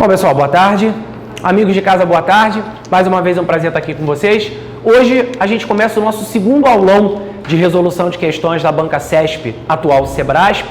Bom, pessoal, boa tarde. Amigos de casa, boa tarde. Mais uma vez é um prazer estar aqui com vocês. Hoje a gente começa o nosso segundo aulão de resolução de questões da banca CESP, atual Sebrasp.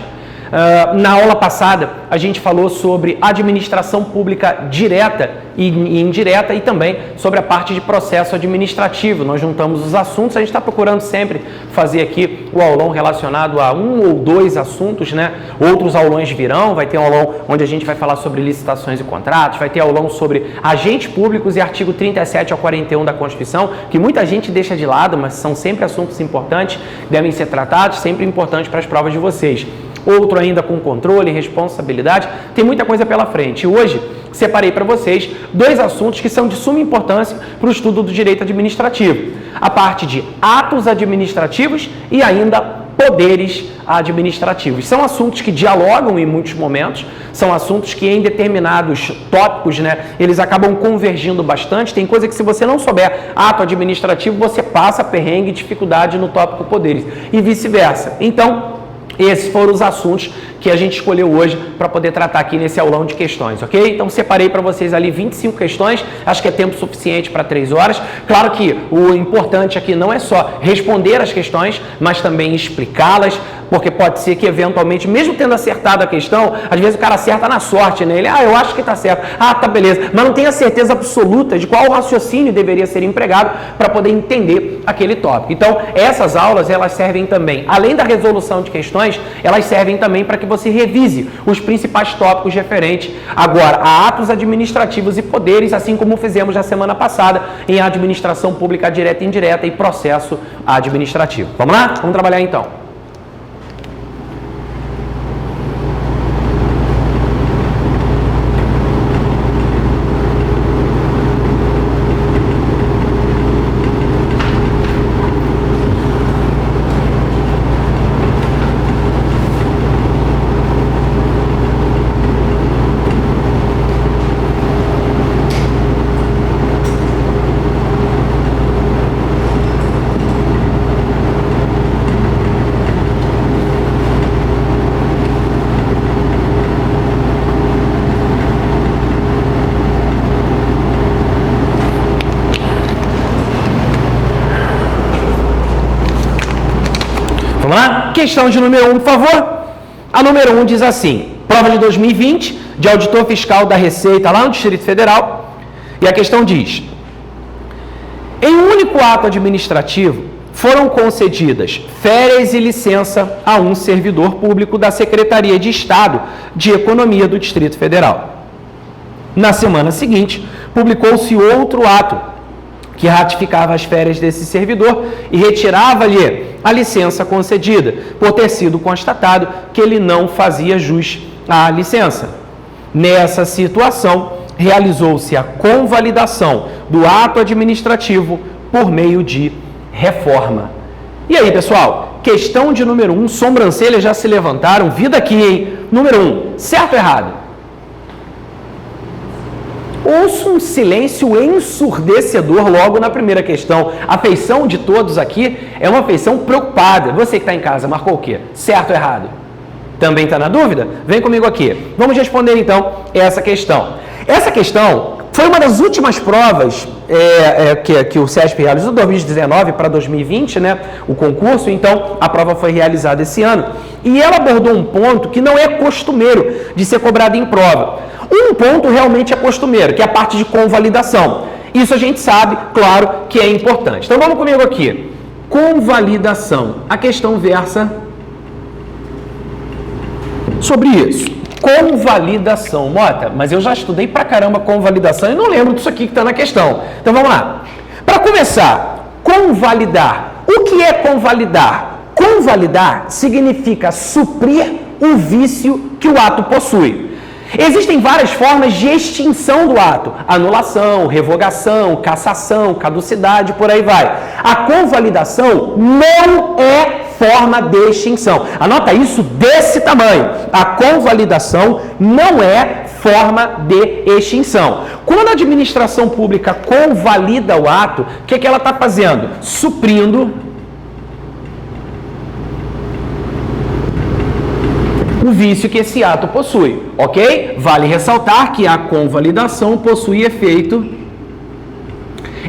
Na aula passada, a gente falou sobre administração pública direta e indireta e também sobre a parte de processo administrativo. Nós juntamos os assuntos, a gente está procurando sempre fazer aqui o aulão relacionado a um ou dois assuntos, né? Outros aulões virão, vai ter um aulão onde a gente vai falar sobre licitações e contratos, vai ter aulão sobre agentes públicos e artigo 37 ao 41 da Constituição, que muita gente deixa de lado, mas são sempre assuntos importantes, devem ser tratados, sempre importantes para as provas de vocês. Outro ainda com controle, responsabilidade, tem muita coisa pela frente. E hoje separei para vocês dois assuntos que são de suma importância para o estudo do direito administrativo. A parte de atos administrativos e ainda poderes administrativos. São assuntos que dialogam em muitos momentos, são assuntos que em determinados tópicos, né, eles acabam convergindo bastante. Tem coisa que se você não souber ato administrativo, você passa perrengue e dificuldade no tópico poderes e vice-versa. Então, esses foram os assuntos que a gente escolheu hoje para poder tratar aqui nesse aulão de questões, ok? Então, separei para vocês ali 25 questões, acho que é tempo suficiente para 3 horas. Claro que o importante aqui não é só responder as questões, mas também explicá-las, porque pode ser que, eventualmente, mesmo tendo acertado a questão, às vezes o cara acerta na sorte, né? Ele, eu acho que está certo. Tá, beleza. Mas não tem a certeza absoluta de qual raciocínio deveria ser empregado para poder entender aquele tópico. Então, essas aulas, elas servem também, além da resolução de questões, elas servem também para que você revise os principais tópicos referentes agora a atos administrativos e poderes, assim como fizemos na semana passada em administração pública direta e indireta e processo administrativo. Vamos lá? Vamos trabalhar então. Vamos lá? Questão de número 1, por favor. A número 1 diz assim, prova de 2020, de auditor fiscal da Receita lá no Distrito Federal, e a questão diz, em um único ato administrativo, foram concedidas férias e licença a um servidor público da Secretaria de Estado de Economia do Distrito Federal. Na semana seguinte, publicou-se outro ato que ratificava as férias desse servidor e retirava-lhe a licença concedida, por ter sido constatado que ele não fazia jus à licença. Nessa situação, realizou-se a convalidação do ato administrativo por meio de reforma. E aí, pessoal? Questão de número 1, sobrancelhas já se levantaram, vida aqui, hein? Número 1, certo ou errado? Ouço um silêncio ensurdecedor logo na primeira questão. A feição de todos aqui é uma feição preocupada. Você que está em casa, marcou o quê? Certo ou errado? Também está na dúvida? Vem comigo aqui. Vamos responder então essa questão. Essa questão foi uma das últimas provas que o CESP realizou, 2019 para 2020, né? O concurso, então a prova foi realizada esse ano. E ela abordou um ponto que não é costumeiro de ser cobrado em prova. Um ponto realmente é costumeiro, que é a parte de convalidação. Isso a gente sabe, claro, que é importante. Então vamos comigo aqui. Convalidação. A questão versa sobre isso. Convalidação. Mota, mas eu já estudei pra caramba convalidação e não lembro disso aqui que está na questão. Então vamos lá. Para começar, convalidar. O que é convalidar? Convalidar significa suprir o vício que o ato possui. Existem várias formas de extinção do ato. Anulação, revogação, cassação, caducidade, por aí vai. A convalidação não é forma de extinção. Anota isso desse tamanho. A convalidação não é forma de extinção. Quando a administração pública convalida o ato, o que ela está fazendo? Suprindo o vício que esse ato possui, ok? Vale ressaltar que a convalidação possui efeito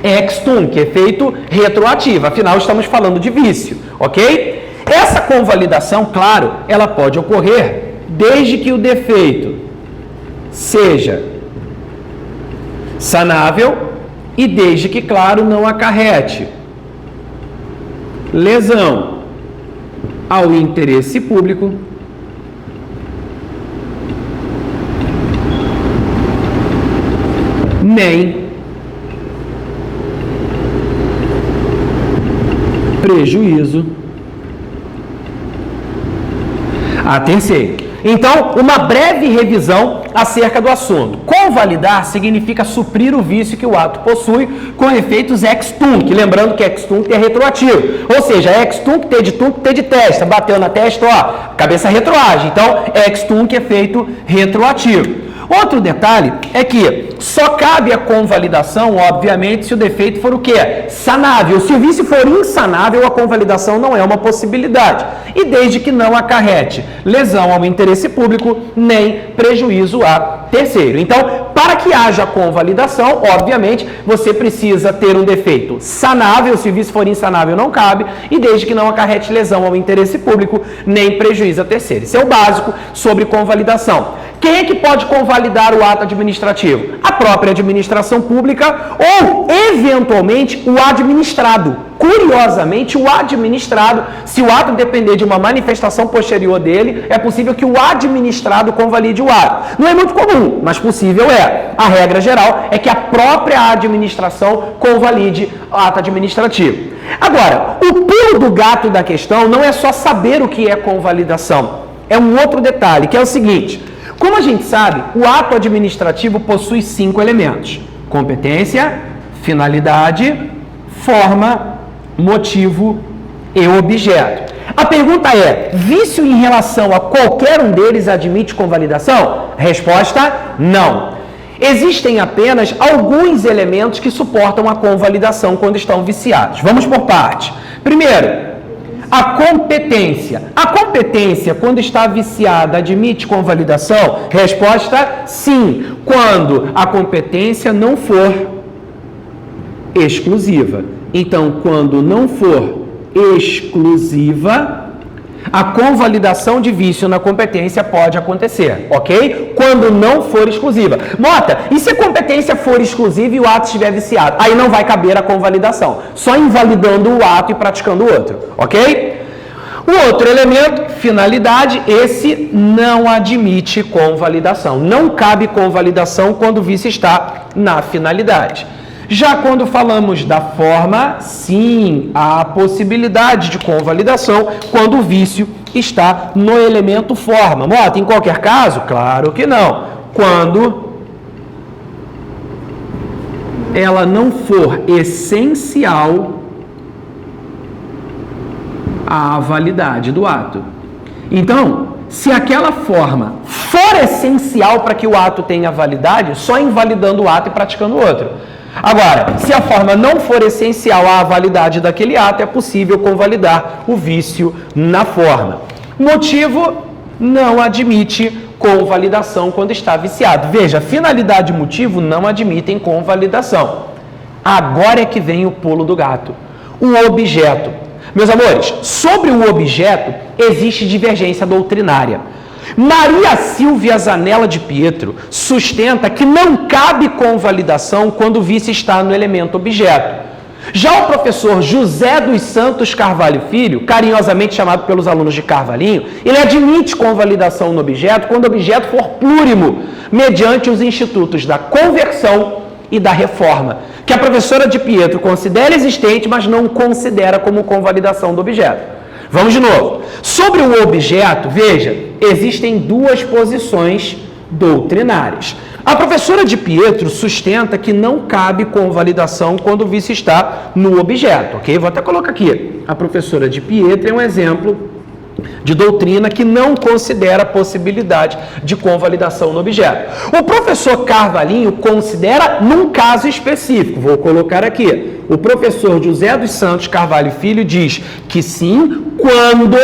ex tunc, efeito retroativo, afinal estamos falando de vício, ok? Essa convalidação, claro, ela pode ocorrer desde que o defeito seja sanável e desde que, claro, não acarrete lesão ao interesse público nem prejuízo a terceiro. Então, uma breve revisão acerca do assunto. Convalidar significa suprir o vício que o ato possui com efeitos ex tunc. Lembrando que ex tunc é retroativo. Ou seja, ex tunc, T de testa. Bateu na testa, ó, cabeça retroage. Então, ex tunc é efeito retroativo. Outro detalhe é que só cabe a convalidação, obviamente, se o defeito for o quê? Sanável. Se o vício for insanável, a convalidação não é uma possibilidade. E desde que não acarrete lesão ao interesse público, nem prejuízo a terceiro. Então, para que haja convalidação, obviamente, você precisa ter um defeito sanável. Se o vício for insanável, não cabe. E desde que não acarrete lesão ao interesse público, nem prejuízo a terceiro. Isso é o básico sobre convalidação. Quem é que pode convalidar o ato administrativo? A própria administração pública ou, eventualmente, o administrado. Curiosamente, o administrado, se o ato depender de uma manifestação posterior dele, é possível que o administrado convalide o ato. Não é muito comum, mas possível é. A regra geral é que a própria administração convalide o ato administrativo. Agora, o pulo do gato da questão não é só saber o que é convalidação. É um outro detalhe, que é o seguinte: como a gente sabe, o ato administrativo possui 5 elementos: competência, finalidade, forma, motivo e objeto. A pergunta é: vício em relação a qualquer um deles admite convalidação? Resposta: não. Existem apenas alguns elementos que suportam a convalidação quando estão viciados. Vamos por parte. Primeiro, a competência. A competência, quando está viciada, admite convalidação? Resposta: sim, quando a competência não for exclusiva. Então, quando não for exclusiva, a convalidação de vício na competência pode acontecer, ok? Quando não for exclusiva. Mota, e se a competência for exclusiva e o ato estiver viciado? Aí não vai caber a convalidação, só invalidando o ato e praticando o outro, ok? O outro elemento, finalidade, esse não admite convalidação. Não cabe convalidação quando o vício está na finalidade. Já quando falamos da forma, sim, há possibilidade de convalidação quando o vício está no elemento forma. Mota, em qualquer caso? Claro que não. Quando ela não for essencial à validade do ato. Então, se aquela forma for essencial para que o ato tenha validade, só invalidando o ato e praticando o outro. Agora, se a forma não for essencial à validade daquele ato, é possível convalidar o vício na forma. Motivo não admite convalidação quando está viciado. Veja, finalidade e motivo não admitem convalidação. Agora é que vem o pulo do gato. O objeto. Meus amores, sobre o objeto existe divergência doutrinária. Maria Silvia Zanella de Pietro sustenta que não cabe convalidação quando o vício está no elemento objeto. Já o professor José dos Santos Carvalho Filho, carinhosamente chamado pelos alunos de Carvalhinho, ele admite convalidação no objeto quando o objeto for plurimo, mediante os institutos da conversão e da reforma, que a professora de Pietro considera existente, mas não considera como convalidação do objeto. Vamos de novo. Sobre o objeto, veja, existem duas posições doutrinárias. A professora de Pietro sustenta que não cabe convalidação quando o vício está no objeto, ok? Vou até colocar aqui. A professora de Pietro é um exemplo de doutrina que não considera a possibilidade de convalidação no objeto. O professor Carvalhinho considera num caso específico. Vou colocar aqui. O professor José dos Santos Carvalho Filho diz que sim, quando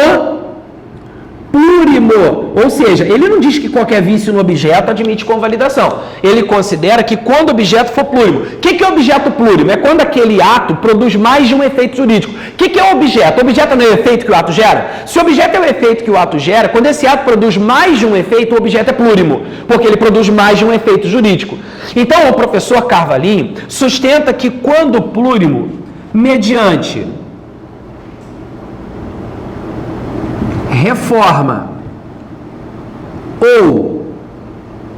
plurimo, ou seja, ele não diz que qualquer vício no objeto admite convalidação. Ele considera que quando o objeto for plurimo. O que é objeto plurimo? É quando aquele ato produz mais de um efeito jurídico. O que é o objeto? O objeto não é o efeito que o ato gera? Se o objeto é o efeito que o ato gera, quando esse ato produz mais de um efeito, o objeto é plurimo, porque ele produz mais de um efeito jurídico. Então, o professor Carvalhinho sustenta que quando plurimo, mediante reforma ou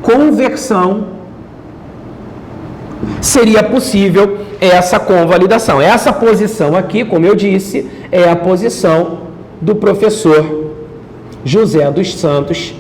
conversão, seria possível essa convalidação. Essa posição aqui, como eu disse, é a posição do professor José dos Santos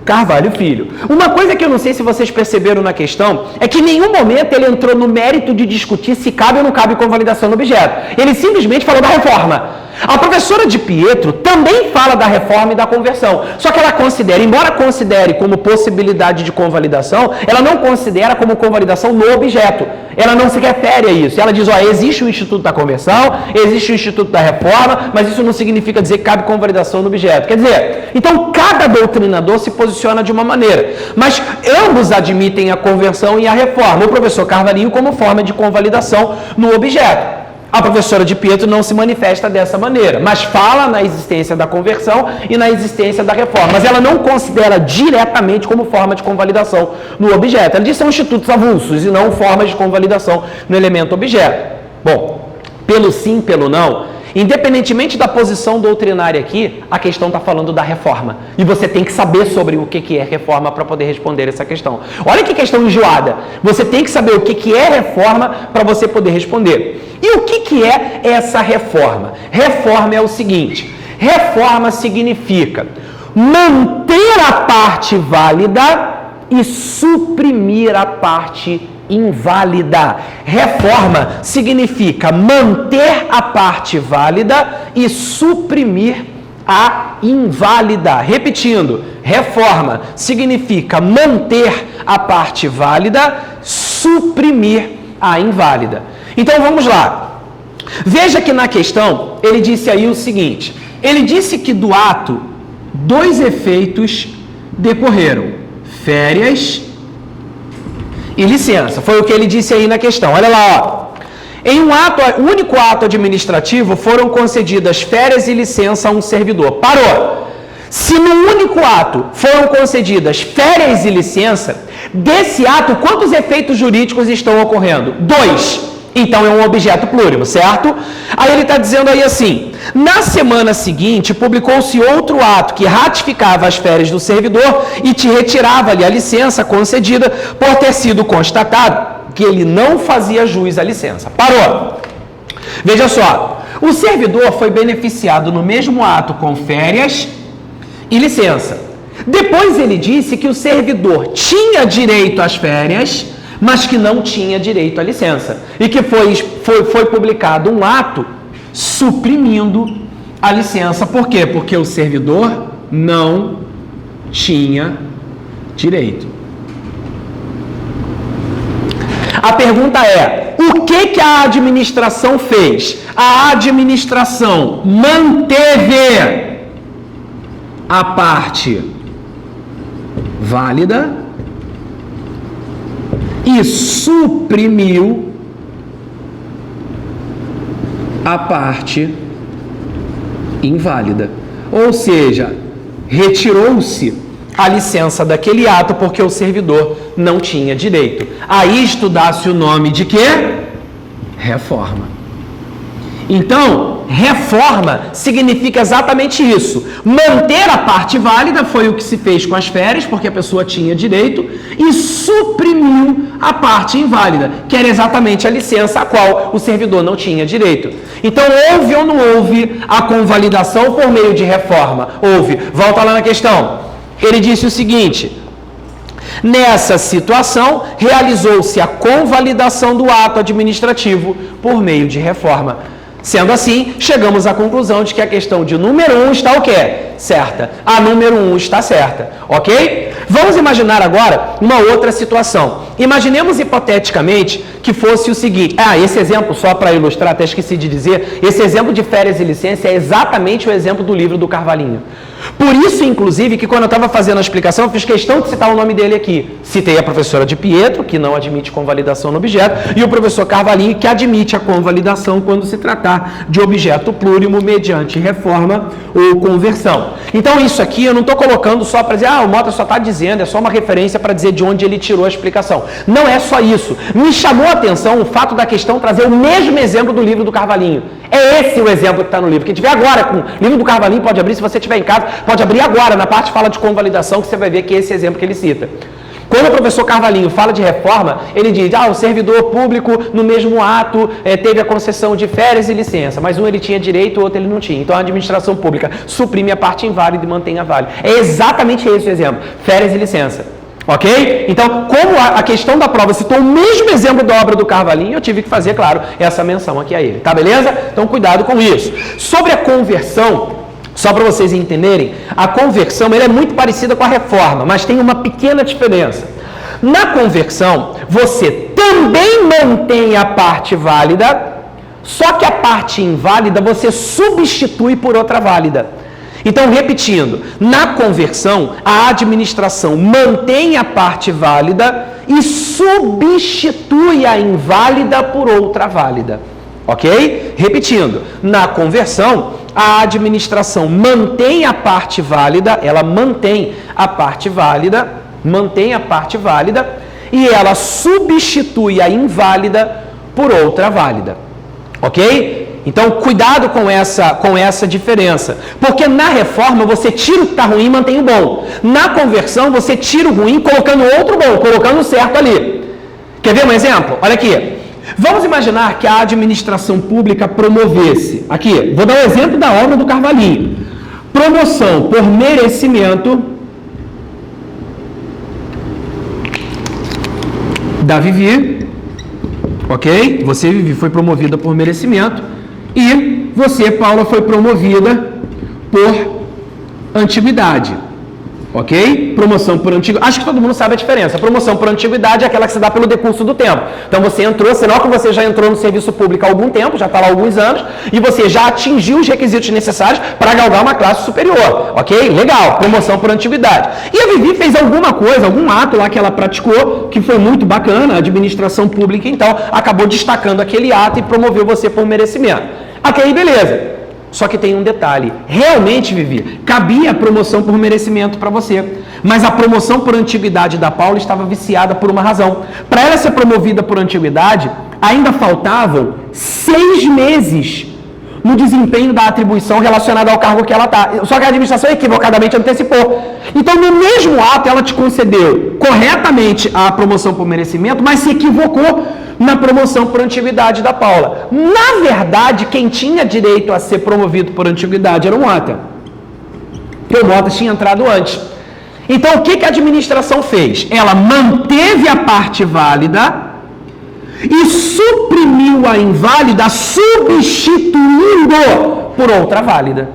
Carvalho Filho. Uma coisa que eu não sei se vocês perceberam na questão é que em nenhum momento ele entrou no mérito de discutir se cabe ou não cabe convalidação no objeto. Ele simplesmente falou da reforma. A professora de Pietro também fala da reforma e da conversão, só que ela considera, embora considere como possibilidade de convalidação, ela não considera como convalidação no objeto. Ela não se refere a isso. Ela diz, existe o Instituto da Conversão, existe o Instituto da Reforma, mas isso não significa dizer que cabe convalidação no objeto. Quer dizer, então cada doutrinador se posiciona de uma maneira, mas ambos admitem a conversão e a reforma. O professor Carvalhinho como forma de convalidação no objeto. A professora de Pietro não se manifesta dessa maneira, mas fala na existência da conversão e na existência da reforma, mas ela não considera diretamente como forma de convalidação no objeto. Ela diz que são institutos avulsos e não formas de convalidação no elemento objeto. Bom, pelo sim, pelo não, independentemente da posição doutrinária aqui, a questão está falando da reforma. E você tem que saber sobre o que é reforma para poder responder essa questão. Olha que questão enjoada. Você tem que saber o que é reforma para você poder responder. E o que é essa reforma? Reforma é o seguinte: reforma significa manter a parte válida e suprimir a parte inválida. Reforma significa manter a parte válida e suprimir a inválida. Repetindo, reforma significa manter a parte válida, suprimir a inválida. Então vamos lá. Veja que na questão ele disse aí o seguinte: ele disse que do ato dois efeitos decorreram: férias e licença. Foi o que ele disse aí na questão. Olha lá, ó. Em um único ato administrativo foram concedidas férias e licença a um servidor. Parou. Se no único ato foram concedidas férias e licença, desse ato, quantos efeitos jurídicos estão ocorrendo? 2. Então é um objeto plurimo, certo? Aí ele está dizendo aí assim: na semana seguinte publicou-se outro ato que ratificava as férias do servidor e te retirava-lhe a licença concedida por ter sido constatado que ele não fazia jus à licença. Parou. Veja só, o servidor foi beneficiado no mesmo ato com férias e licença. Depois ele disse que o servidor tinha direito às férias, mas que não tinha direito à licença. E que foi publicado um ato suprimindo a licença. Por quê? Porque o servidor não tinha direito. A pergunta é: o que a administração fez? A administração manteve a parte válida e suprimiu a parte inválida. Ou seja, retirou-se a licença daquele ato porque o servidor não tinha direito. Aí estudasse o nome de quê? Reforma. Então, reforma significa exatamente isso. Manter a parte válida foi o que se fez com as férias, porque a pessoa tinha direito, e suprimiu a parte inválida, que era exatamente a licença a qual o servidor não tinha direito. Então, houve ou não houve a convalidação por meio de reforma? Houve. Volta lá na questão. Ele disse o seguinte: nessa situação, realizou-se a convalidação do ato administrativo por meio de reforma. Sendo assim, chegamos à conclusão de que a questão de número 1 está o quê? Certa. A número 1 está certa, ok? Vamos imaginar agora uma outra situação. Imaginemos hipoteticamente que fosse o seguinte. Esse exemplo, só para ilustrar, até esqueci de dizer, esse exemplo de férias e licença é exatamente o exemplo do livro do Carvalhinho. Por isso, inclusive, que quando eu estava fazendo a explicação, eu fiz questão de citar o nome dele aqui. Citei a professora de Pietro, que não admite convalidação no objeto, e o professor Carvalhinho, que admite a convalidação quando se tratar de objeto plurimo mediante reforma ou conversão. Então, isso aqui eu não estou colocando só para dizer, o Mota só está dizendo, é só uma referência para dizer de onde ele tirou a explicação. Não é só isso. Me chamou a atenção o fato da questão trazer o mesmo exemplo do livro do Carvalhinho. É esse o exemplo que está no livro. Quem tiver agora com o livro do Carvalhinho pode abrir, se você estiver em casa, pode abrir agora, na parte que fala de convalidação, que você vai ver que é esse exemplo que ele cita. Quando o professor Carvalhinho fala de reforma, ele diz, o servidor público no mesmo ato teve a concessão de férias e licença, mas um ele tinha direito, o outro ele não tinha. Então a administração pública suprime a parte inválida e mantém a válida. É exatamente esse o exemplo, férias e licença. Ok? Então, como a questão da prova citou o mesmo exemplo da obra do Carvalhinho, eu tive que fazer, claro, essa menção aqui a ele. Tá beleza? Então, cuidado com isso. Sobre a conversão, só para vocês entenderem, a conversão ela é muito parecida com a reforma, mas tem uma pequena diferença. Na conversão, você também mantém a parte válida, só que a parte inválida você substitui por outra válida. Então, repetindo, na conversão, a administração mantém a parte válida e substitui a inválida por outra válida. Ok? Repetindo, na conversão, a administração mantém a parte válida, ela mantém a parte válida e ela substitui a inválida por outra válida. Ok? Então, cuidado com essa diferença. Porque na reforma, você tira o que está ruim e mantém o bom. Na conversão, você tira o ruim colocando outro bom, colocando o certo ali. Quer ver um exemplo? Olha aqui. Vamos imaginar que a administração pública promovesse. Aqui, vou dar um exemplo da obra do Carvalhinho. Promoção por merecimento da Vivi. Ok? Você, Vivi, foi promovida por merecimento. E você, Paula, foi promovida por antiguidade. Ok? Promoção por antiguidade. Acho que todo mundo sabe a diferença. A promoção por antiguidade é aquela que se dá pelo decurso do tempo. Então você entrou, senão que você já entrou no serviço público há algum tempo, já está lá há alguns anos, e você já atingiu os requisitos necessários para galgar uma classe superior. Ok? Legal. Promoção por antiguidade. E a Vivi fez alguma coisa, algum ato lá que ela praticou, que foi muito bacana, a administração pública, então, acabou destacando aquele ato e promoveu você por merecimento. Ok, beleza. Só que tem um detalhe. Realmente, Vivi, cabia a promoção por merecimento para você. Mas a promoção por antiguidade da Paula estava viciada por uma razão. Para ela ser promovida por antiguidade, ainda faltavam 6 meses no desempenho da atribuição relacionada ao cargo que ela está. Só que a administração equivocadamente antecipou. Então, no mesmo ato, ela te concedeu corretamente a promoção por merecimento, mas se equivocou na promoção por antiguidade da Paula. Na verdade, quem tinha direito a ser promovido por antiguidade era o Mota. Porque o Mota tinha entrado antes. Então, o que a administração fez? Ela manteve a parte válida e suprimiu a inválida, substituindo por outra válida.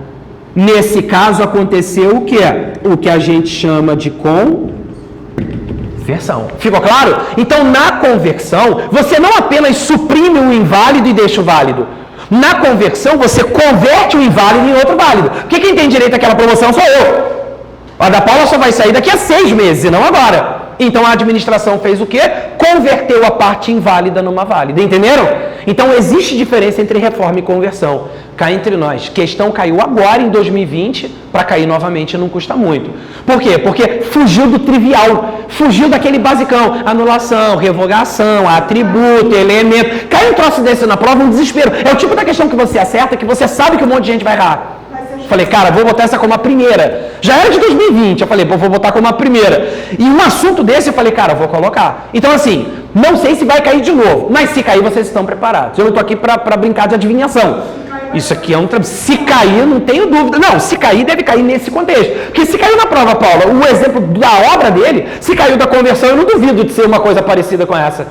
Nesse caso, aconteceu o quê? O que a gente chama de conversão. Ficou claro? Então, na conversão, você não apenas suprime o inválido e deixa o válido. Na conversão, você converte o inválido em outro válido. Porque quem tem direito àquela promoção sou eu. A da Paula só vai sair daqui a 6 meses, e não agora. Então, a administração fez o quê? Converteu a parte inválida numa válida. Entenderam? Então, existe diferença entre reforma e conversão. Cá entre nós. Questão caiu agora em 2020, para cair novamente não custa muito. Por quê? Porque fugiu do trivial. Fugiu daquele basicão. Anulação, revogação, atributo, elemento. Cai um troço desse na prova, um desespero. É o tipo da questão que você acerta, que você sabe que um monte de gente vai errar. Falei, cara, vou botar essa como a primeira. Já era de 2020, eu falei, vou botar como a primeira. E um assunto desse, eu falei, cara, vou colocar. Então, assim, não sei se vai cair de novo, mas se cair, vocês estão preparados. Eu não estou aqui para brincar de adivinhação. Isso aqui é um trabalho. Se cair, não tenho dúvida. Não, se cair, deve cair nesse contexto. Porque se caiu na prova, Paula, o exemplo da obra dele, se caiu da conversão, eu não duvido de ser uma coisa parecida com essa.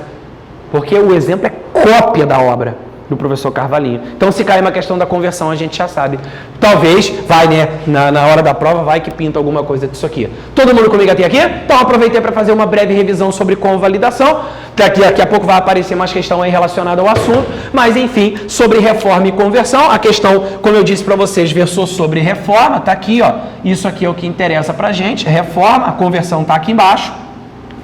Porque o exemplo é cópia da obra. do professor Carvalhinho. Então, se cair uma questão da conversão, a gente já sabe. Talvez, vai, né? Na hora da prova, vai que pinta alguma coisa disso aqui. Todo mundo comigo até aqui? Então, aproveitei para fazer uma breve revisão sobre convalidação. Daqui a pouco vai aparecer mais questão aí relacionada ao assunto. Mas, enfim, sobre reforma e conversão. A questão, como eu disse para vocês, versou sobre reforma. Tá aqui, ó. Isso aqui é o que interessa para a gente. Reforma, a conversão tá aqui embaixo.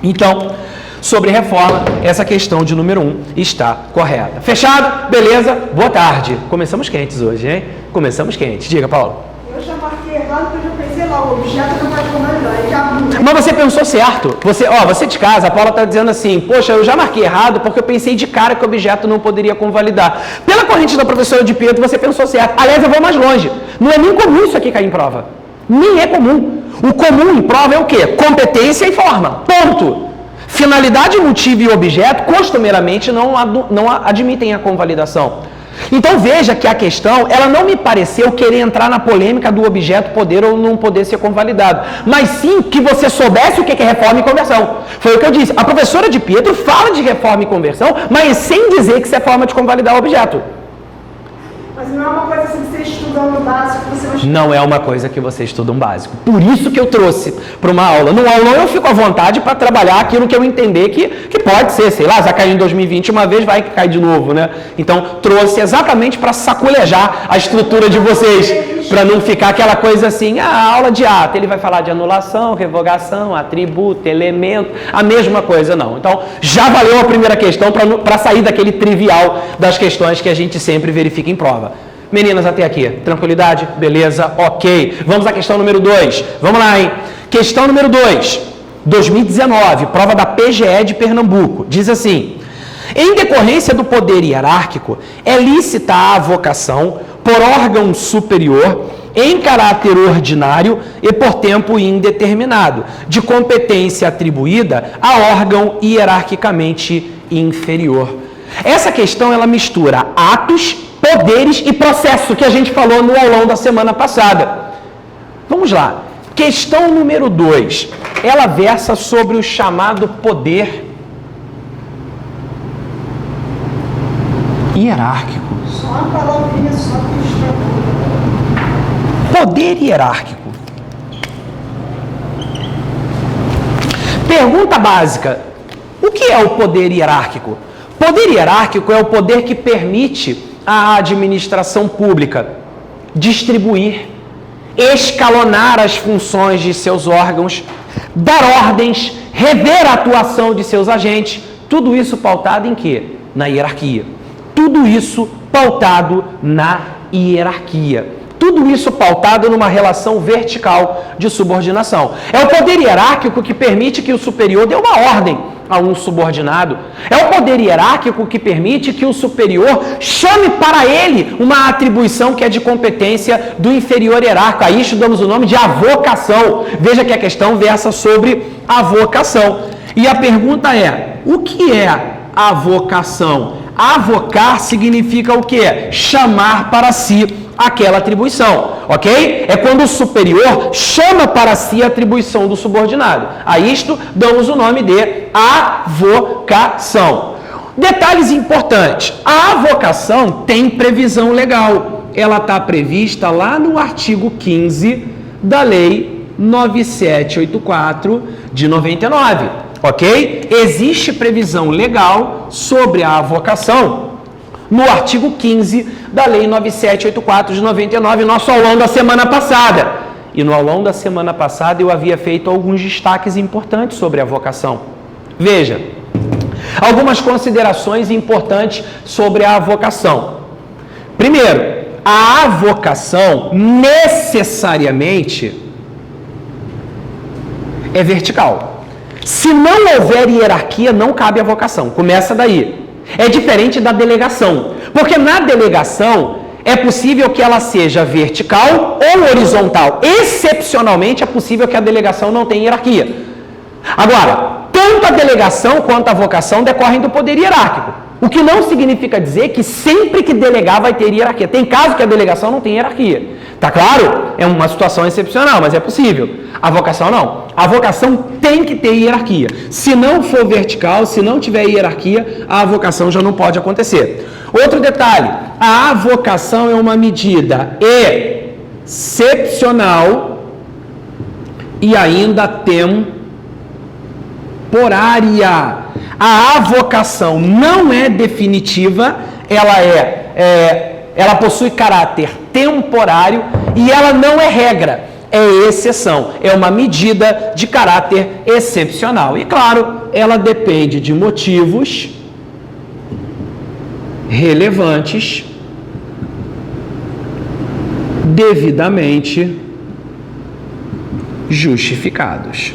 Então, sobre reforma, essa questão de número 1 está correta. Fechado? Beleza? Boa tarde. Começamos quentes hoje, hein? Começamos quentes. Diga, Paulo. Eu já marquei errado porque eu já pensei lá, o objeto não vai convalidar. Mas você pensou certo. Você de casa, a Paula está dizendo assim, poxa, eu já marquei errado porque eu pensei de cara que o objeto não poderia convalidar. Pela corrente da professora de Pedro, você pensou certo. Aliás, eu vou mais longe. Não é nem comum isso aqui cair em prova. Nem é comum. O comum em prova é o quê? Competência e forma. Ponto. Finalidade, motivo e objeto, costumeiramente, não admitem a convalidação. Então, veja que a questão, ela não me pareceu querer entrar na polêmica do objeto poder ou não poder ser convalidado, mas sim que você soubesse o que é reforma e conversão. Foi o que eu disse. A professora de Pedro fala de reforma e conversão, mas sem dizer que isso é forma de convalidar o objeto. Mas não é uma coisa assim que você estuda no básico, você vai estudar. Não é uma coisa que você estuda um básico. Por isso que eu trouxe para uma aula. No aulão eu fico à vontade para trabalhar aquilo que eu entender que pode ser, sei lá, já caiu em 2020 uma vez, vai que cai de novo, né? Então, trouxe exatamente para sacolejar a estrutura de vocês, para não ficar aquela coisa assim, aula de ato, ele vai falar de anulação, revogação, atributo, elemento, a mesma coisa, não. Então, já valeu a primeira questão para sair daquele trivial das questões que a gente sempre verifica em prova. Meninas, até aqui, tranquilidade? Beleza, ok. Vamos à questão número 2. Vamos lá, hein? Questão número 2, 2019, prova da PGE de Pernambuco. Diz assim: em decorrência do poder hierárquico, é lícita a avocação por órgão superior em caráter ordinário e por tempo indeterminado, de competência atribuída a órgão hierarquicamente inferior. Essa questão, ela mistura atos, poderes e processo, que a gente falou no aulão da semana passada. Vamos lá. Questão número 2. Ela versa sobre o chamado poder hierárquico. Só uma palavrinha, só que Poder hierárquico. Pergunta básica. O que é o poder hierárquico? Poder hierárquico é o poder que permite à administração pública distribuir, escalonar as funções de seus órgãos, dar ordens, rever a atuação de seus agentes. Tudo isso pautado em quê? Na hierarquia. Tudo isso pautado na hierarquia. Tudo isso pautado numa relação vertical de subordinação. É o poder hierárquico que permite que o superior dê uma ordem a um subordinado. É o poder hierárquico que permite que o superior chame para ele uma atribuição que é de competência do inferior hierárquico. Aí estudamos o nome de avocação. Veja que a questão versa sobre avocação. E a pergunta é: o que é avocação? Avocar significa o quê? Chamar para si aquela atribuição, ok? É quando o superior chama para si a atribuição do subordinado. A isto damos o nome de avocação. Detalhes importantes. A avocação tem previsão legal. Ela está prevista lá no artigo 15 da Lei 9784 de 99, ok? Existe previsão legal sobre a avocação no artigo 15 da Lei 9784 de 99, nosso aulão da semana passada. E no aulão da semana passada eu havia feito alguns destaques importantes sobre a avocação. Veja, algumas considerações importantes sobre a avocação. Primeiro, a avocação necessariamente é vertical. Se não houver hierarquia, não cabe avocação. Começa daí. É diferente da delegação, porque na delegação é possível que ela seja vertical ou horizontal. Excepcionalmente é possível que a delegação não tenha hierarquia. Agora, tanto a delegação quanto a avocação decorrem do poder hierárquico, o que não significa dizer que sempre que delegar vai ter hierarquia. Tem caso que a delegação não tem hierarquia. Tá claro? É uma situação excepcional, mas é possível. A vocação não. A vocação tem que ter hierarquia. Se não for vertical, se não tiver hierarquia, a avocação já não pode acontecer. Outro detalhe, a avocação é uma medida excepcional e ainda temporária. A avocação não é definitiva, ela possui caráter temporário e ela não é regra, é exceção, é uma medida de caráter excepcional. E claro, ela depende de motivos relevantes, devidamente justificados.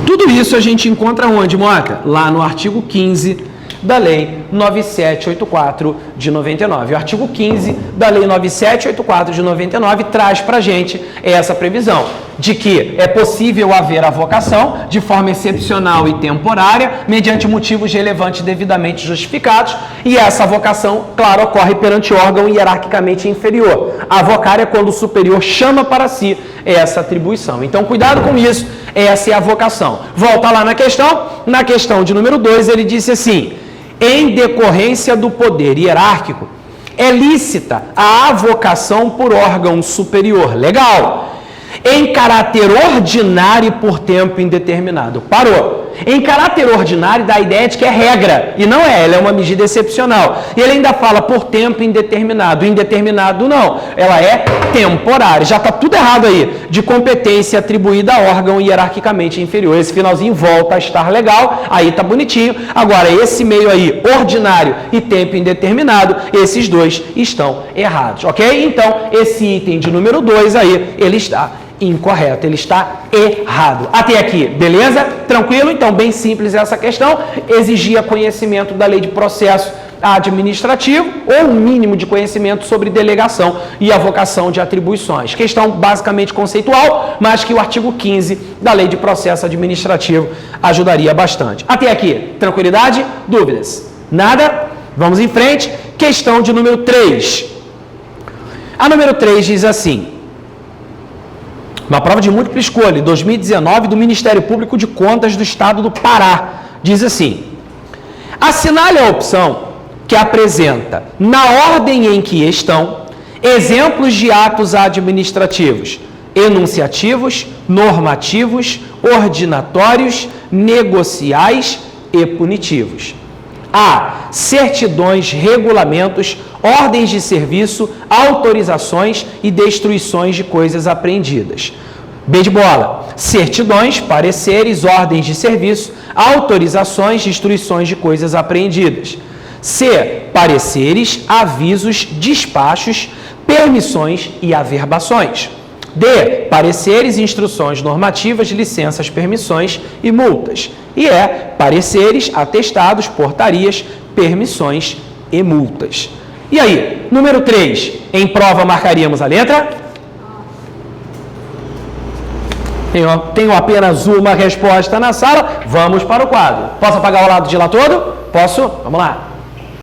Tudo isso a gente encontra onde, Moca? Lá no artigo 15 da Lei 9784 de 99. O artigo 15 da Lei 9784 de 99 traz para a gente essa previsão de que é possível haver a vocação de forma excepcional e temporária, mediante motivos relevantes devidamente justificados, e essa vocação, claro, ocorre perante órgão hierarquicamente inferior. Avocar é quando o superior chama para si essa atribuição. Então, cuidado com isso, essa é a vocação. Volta lá na questão de número 2, ele disse assim: em decorrência do poder hierárquico, é lícita a avocação por órgão superior. Legal. Em caráter ordinário e por tempo indeterminado. Parou. Em caráter ordinário dá a ideia de que é regra, e não é, ela é uma medida excepcional. E ele ainda fala por tempo indeterminado. Indeterminado não, ela é temporária. Já está tudo errado aí, de competência atribuída a órgão hierarquicamente inferior. Esse finalzinho volta a estar legal, aí tá bonitinho. Agora, esse meio aí, ordinário e tempo indeterminado, esses dois estão errados, ok? Então, esse item de número 2 aí, ele está incorreto, ele está errado. Até aqui, beleza? Tranquilo? Então, bem simples essa questão. Exigia conhecimento da lei de processo administrativo ou um mínimo de conhecimento sobre delegação e avocação de atribuições. Questão basicamente conceitual, mas que o artigo 15 da lei de processo administrativo ajudaria bastante. Até aqui, tranquilidade? Dúvidas? Nada? Vamos em frente. Questão de número 3. A número 3 diz assim: uma prova de múltipla escolha, 2019, do Ministério Público de Contas do Estado do Pará. Diz assim: assinale a opção que apresenta, na ordem em que estão, exemplos de atos administrativos, enunciativos, normativos, ordinatórios, negociais e punitivos. A. Certidões, regulamentos, ordens de serviço, autorizações e destruições de coisas apreendidas. B de bola. Certidões, pareceres, ordens de serviço, autorizações, destruições de coisas apreendidas. C. Pareceres, avisos, despachos, permissões e averbações. D. Pareceres, instruções normativas, licenças, permissões e multas. E E. Pareceres, atestados, portarias, permissões e multas. E aí, número 3, em prova marcaríamos a letra? Tenho apenas uma resposta na sala, vamos para o quadro. Posso apagar o lado de lá todo? Posso? Vamos lá.